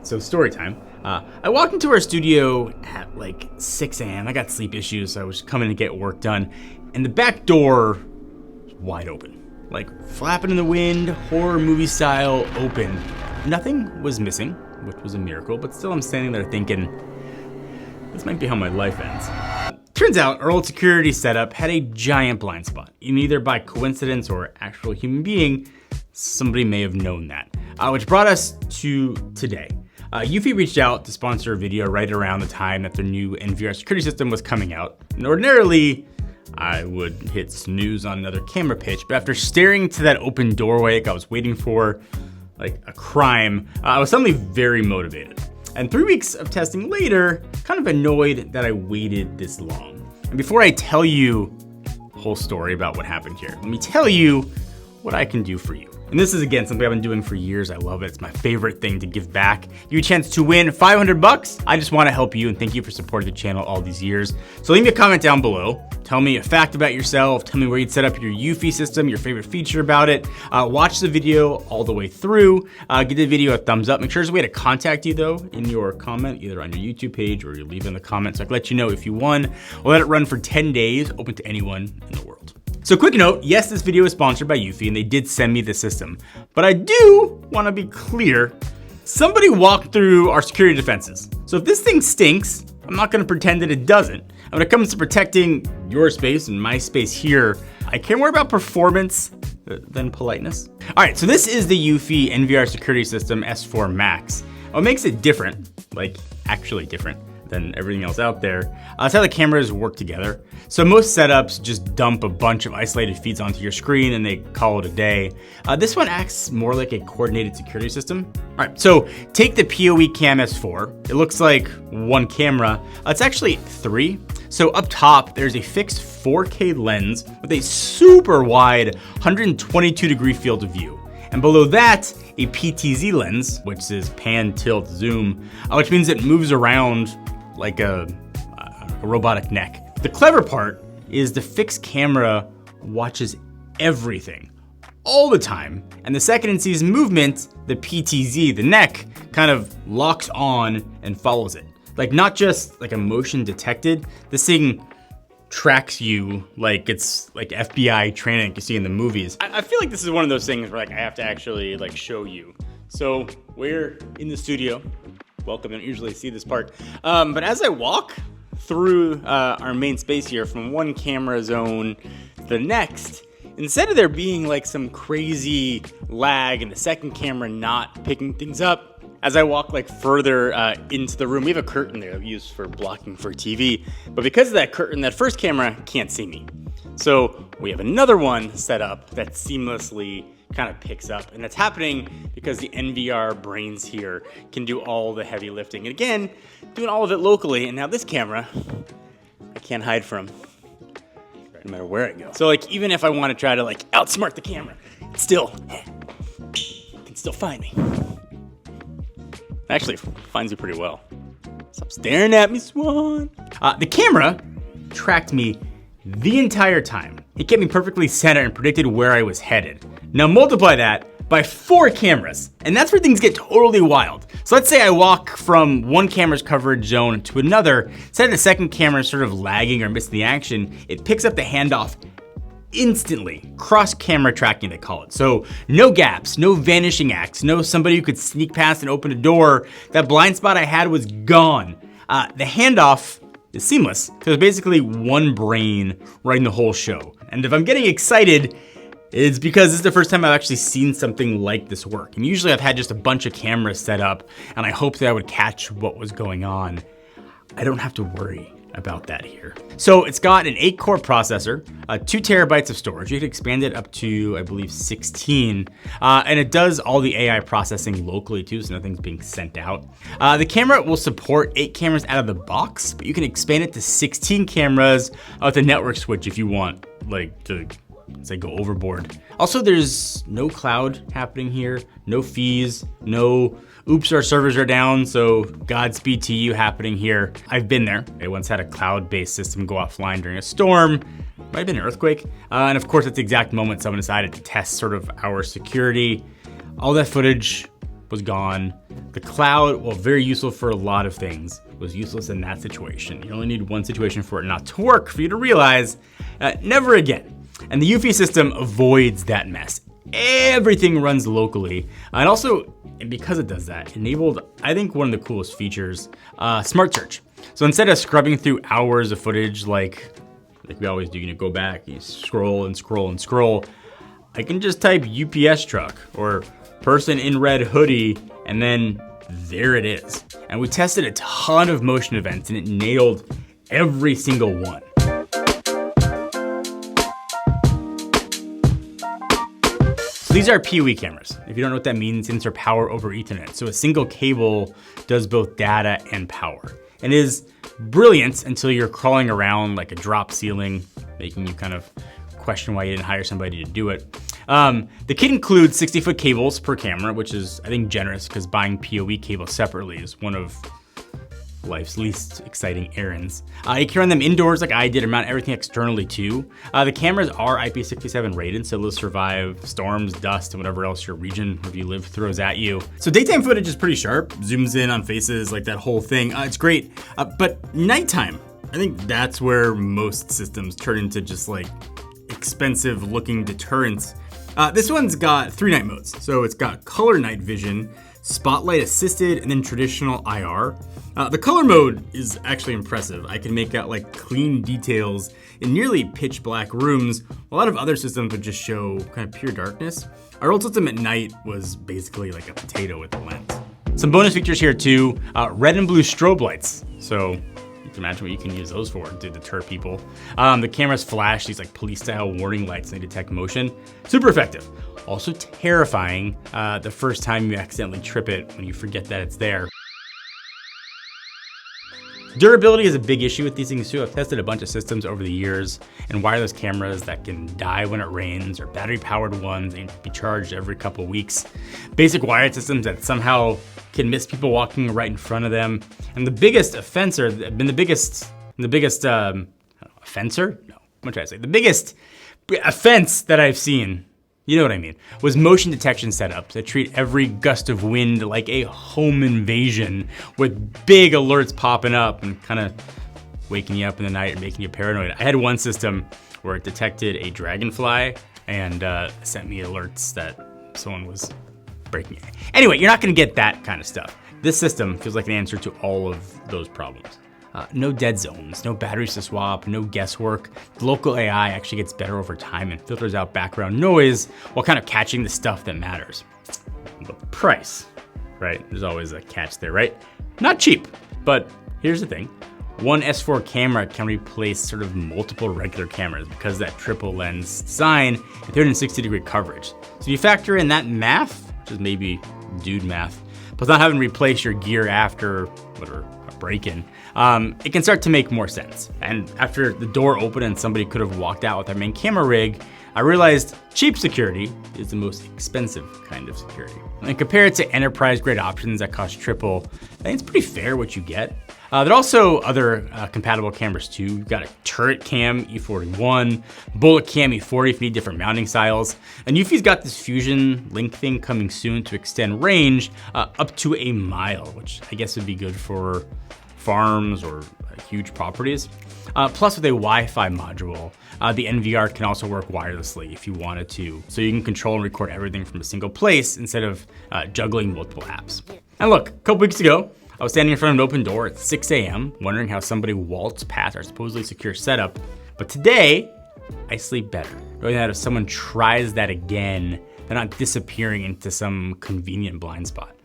So story time. I walked into our studio at like 6 a.m. I got sleep issues, so I was coming to get work done. And the back door was wide open. Like flapping in the wind, horror movie style, open. Nothing was missing, which was a miracle, but still I'm standing there thinking, this might be how my life ends. Turns out our old security setup had a giant blind spot. And either by coincidence or actual human being, somebody may have known that. Which brought us to today. Eufy reached out to sponsor a video right around the time that their new NVR security system was coming out. And ordinarily, I would hit snooze on another camera pitch, but after staring to that open doorway like I was waiting for like a crime, I was suddenly very motivated. And 3 weeks of testing later, kind of annoyed that I waited this long. And before I tell you the whole story about what happened here, let me tell you what I can do for you. And this is, again, something I've been doing for years. I love it. It's my favorite thing to give back. Give you a chance to win $500. I just want to help you and thank you for supporting the channel all these years. So leave me a comment down below. Tell me a fact about yourself. Tell me where you'd set up your eufy system, your favorite feature about it. Watch the video all the way through. Give the video a thumbs up. Make sure there's a way to contact you, though, in your comment, either on your YouTube page or you leave in the comments so I can let you know if you won. We'll let it run for 10 days, open to anyone in the world. So quick note, yes, this video is sponsored by Eufy and they did send me the system, but I do want to be clear, somebody walked through our security defenses. So if this thing stinks, I'm not going to pretend that it doesn't. And when it comes to protecting your space and my space here, I care more about performance than politeness. All right, so this is the Eufy NVR security system S4 Max. What makes it different, like actually different, than everything else out there, it's how the cameras work together. So most setups just dump a bunch of isolated feeds onto your screen and they call it a day. This one acts more like a coordinated security system. All right, so take the PoE Cam S4. It looks like one camera. It's actually three. So up top, there's a fixed 4K lens with a super wide 122 degree field of view. And below that, a PTZ lens, which is pan, tilt, zoom, which means it moves around like a robotic neck. The clever part is the fixed camera watches everything all the time. And the second it sees movement, the PTZ, the neck, kind of locks on and follows it. Like not just like a motion detected, this thing tracks you like it's like FBI training you see in the movies. I feel like this is one of those things where like I have to actually like show you. So we're in the studio. Welcome, I don't usually see this part. But as I walk through our main space here from one camera zone to the next, instead of there being like some crazy lag and the second camera not picking things up, as I walk like further into the room, we have a curtain there used for blocking for TV. But because of that curtain, that first camera can't see me. So we have another one set up that seamlessly kind of picks up. And that's happening because the NVR brains here can do all the heavy lifting. And again, doing all of it locally. And now this camera, I can't hide from no matter where I go. So like, even if I want to try to like outsmart the camera, it can still find me. It actually finds you pretty well. Stop staring at me, Swan. The camera tracked me the entire time. It kept me perfectly centered and predicted where I was headed. Now multiply that by 4 cameras, and that's where things get totally wild. So let's say I walk from one camera's coverage zone to another. Instead of the second camera sort of lagging or missing the action, it picks up the handoff instantly. Cross-camera tracking, they call it. So no gaps, no vanishing acts, no somebody who could sneak past and open a door. That blind spot I had was gone. The handoff is seamless. So it's basically one brain running the whole show. And if I'm getting excited, it's because this is the first time I've actually seen something like this work. And usually I've had just a bunch of cameras set up and I hoped that I would catch what was going on. I don't have to worry about that here. So it's got an 8-core processor, 2 terabytes of storage. You can expand it up to, I believe, 16. And it does all the AI processing locally too, so nothing's being sent out. The camera will support 8 cameras out of the box, but you can expand it to 16 cameras with a network switch if you want, like to say go overboard. Also, there's no cloud happening here, no fees, no oops, our servers are down, so Godspeed to you happening here. I've been there. I once had a cloud-based system go offline during a storm. Might have been an earthquake. And of course, at the exact moment someone decided to test sort of our security. All that footage was gone. The cloud, while very useful for a lot of things, was useless in that situation. You only need one situation for it not to work for you to realize, never again. And the eufy system avoids that mess. Everything runs locally. And also, and because it does that, enabled, I think, one of the coolest features, smart search. So instead of scrubbing through hours of footage like we always do, go back, you scroll and scroll and scroll, I can just type UPS truck or person in red hoodie, and then there it is. And we tested a ton of motion events and it nailed every single one. So these are PoE cameras. If you don't know what that means, it's power over Ethernet. So a single cable does both data and power. And it is brilliant until you're crawling around like a drop ceiling, making you kind of question why you didn't hire somebody to do it. The kit includes 60-foot cables per camera, which is, I think, generous because buying PoE cables separately is one of life's least exciting errands. You can run them indoors like I did, or mount everything externally too. The cameras are IP67 rated, so they'll survive storms, dust, and whatever else your region where you live throws at you. So daytime footage is pretty sharp, zooms in on faces, like that whole thing. It's great, but nighttime, I think that's where most systems turn into just like expensive looking deterrents. This one's got 3 night modes. So it's got color night vision, spotlight assisted, and then traditional IR. The color mode is actually impressive. I can make out like clean details in nearly pitch black rooms. A lot of other systems would just show kind of pure darkness. Our old system at night was basically like a potato with a lens. Some bonus features here too, red and blue strobe lights. So you can imagine what you can use those for to deter people. The cameras flash these like police style warning lights and they detect motion. Super effective. Also terrifying the first time you accidentally trip it when you forget that it's there. Durability is a big issue with these things too. I've tested a bunch of systems over the years, and wireless cameras that can die when it rains, or battery powered ones that need to be charged every couple weeks. Basic wired systems that somehow can miss people walking right in front of them. And the biggest offenser, the biggest offense that I've seen, you know what I mean, was motion detection setups that treat every gust of wind like a home invasion with big alerts popping up and kind of waking you up in the night and making you paranoid. I had one system where it detected a dragonfly and sent me alerts that someone was breaking it. Anyway, you're not gonna get that kind of stuff. This system feels like an answer to all of those problems. No dead zones, no batteries to swap, no guesswork. The local AI actually gets better over time and filters out background noise while kind of catching the stuff that matters. The price, right? There's always a catch there, right? Not cheap, but here's the thing. One S4 camera can replace sort of multiple regular cameras because of that triple lens design and 360-degree coverage. So if you factor in that math, which is maybe dude math, plus not having to replace your gear after whatever, a break-in, it can start to make more sense. And after the door opened and somebody could have walked out with their main camera rig, I realized cheap security is the most expensive kind of security. And compared to enterprise-grade options that cost triple, I think it's pretty fair what you get. There are also other compatible cameras too. You've got a turret cam E41, bullet cam E40 if you need different mounting styles. And eufy's got this fusion link thing coming soon to extend range up to a mile, which I guess would be good for farms or huge properties. Plus with a Wi-Fi module, the NVR can also work wirelessly if you wanted to. So you can control and record everything from a single place instead of juggling multiple apps. And look, a couple weeks ago, I was standing in front of an open door at 6 a.m. wondering how somebody waltzed past our supposedly secure setup. But today, I sleep better, knowing that if someone tries that again, they're not disappearing into some convenient blind spot.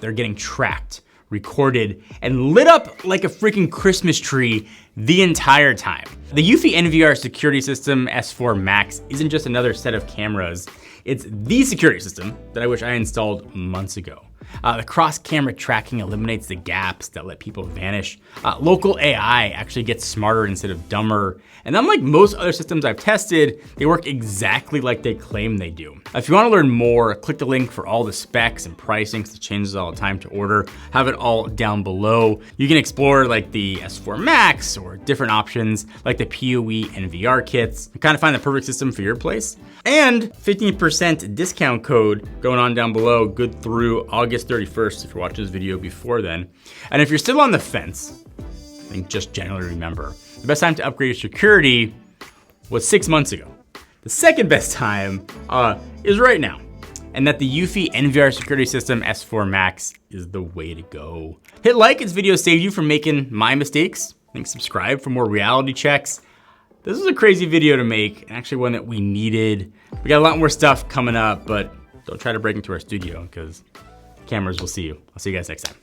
They're getting tracked, recorded, and lit up like a freaking Christmas tree the entire time. The eufy NVR security system S4 Max isn't just another set of cameras, it's the security system that I wish I installed months ago. The cross-camera tracking eliminates the gaps that let people vanish. Local AI actually gets smarter instead of dumber. And unlike most other systems I've tested, they work exactly like they claim they do. If you want to learn more, click the link for all the specs and pricing, because it changes all the time to order. Have it all down below. You can explore like the S4 Max or different options like the PoE NVR kits and kind of find the perfect system for your place. And 15% discount code going on down below, good through August August 31st if you're watching this video before then. And if you're still on the fence, I think just generally remember, the best time to upgrade your security was 6 months ago. The second best time is right now. And that the eufy NVR security system S4 Max is the way to go. Hit like if this video saved you from making my mistakes. I think subscribe for more reality checks. This was a crazy video to make, and actually one that we needed. We got a lot more stuff coming up, but don't try to break into our studio because cameras will see you. I'll see you guys next time.